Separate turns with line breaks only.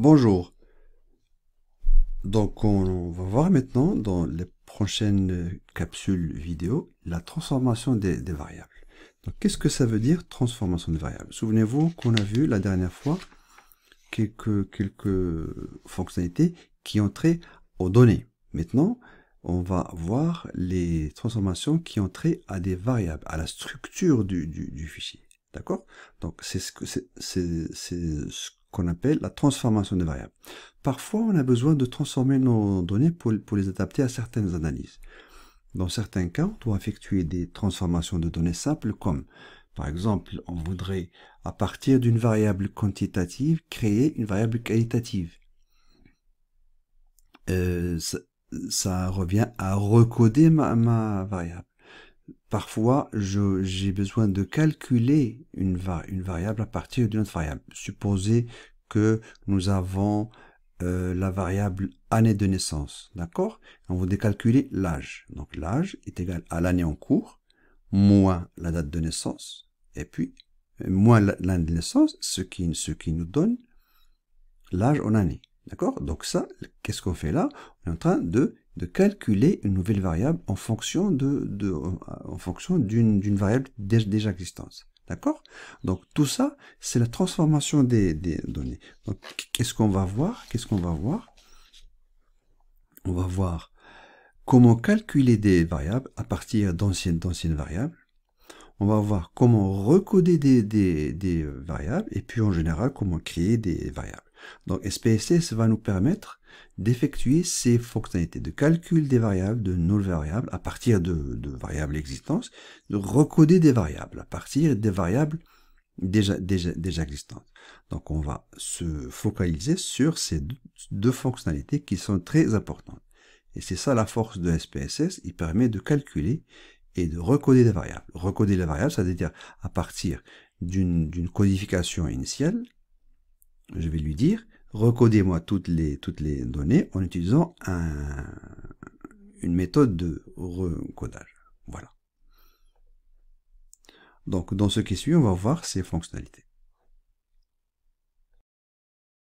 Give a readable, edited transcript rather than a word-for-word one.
Bonjour. Donc, on va voir maintenant dans les prochaines capsules vidéo la transformation des variables. Donc, qu'est-ce que ça veut dire transformation des variables? Souvenez-vous qu'on a vu la dernière fois quelques fonctionnalités qui ont trait aux données. Maintenant, on va voir les transformations qui ont trait à des variables, à la structure du fichier. D'accord? Donc, c'est ce qu'on appelle la transformation des variables. Parfois, on a besoin de transformer nos données pour les adapter à certaines analyses. Dans certains cas, on doit effectuer des transformations de données simples comme, par exemple, on voudrait, à partir d'une variable quantitative, créer une variable qualitative. Ça revient à recoder ma variable. Parfois, j'ai besoin de calculer une variable à partir d'une autre variable. Supposez que nous avons la variable année de naissance, d'accord? On va décalculer l'âge. Donc l'âge est égal à l'année en cours, moins la date de naissance, et puis moins l'année de naissance, ce qui nous donne l'âge en année. D'accord? Donc ça, qu'est-ce qu'on fait là? On est en train de calculer une nouvelle variable en fonction d'une variable déjà existante. D'accord? Donc tout ça, c'est la transformation des données. Donc qu'est-ce qu'on va voir? On va voir comment calculer des variables à partir d'anciennes variables. On va voir comment recoder des variables et puis en général comment créer des variables. Donc SPSS va nous permettre d'effectuer ces fonctionnalités de calcul des variables, de nouvelles variables à partir de variables existantes, de recoder des variables à partir des variables déjà existantes. Donc on va se focaliser sur ces deux fonctionnalités qui sont très importantes. Et c'est ça la force de SPSS, il permet de calculer et de recoder des variables. Recoder les variables, c'est-à-dire à partir d'une codification initiale, je vais lui dire, recodez-moi toutes les données en utilisant une méthode de recodage. Voilà. Donc dans ce qui suit, on va voir ces fonctionnalités.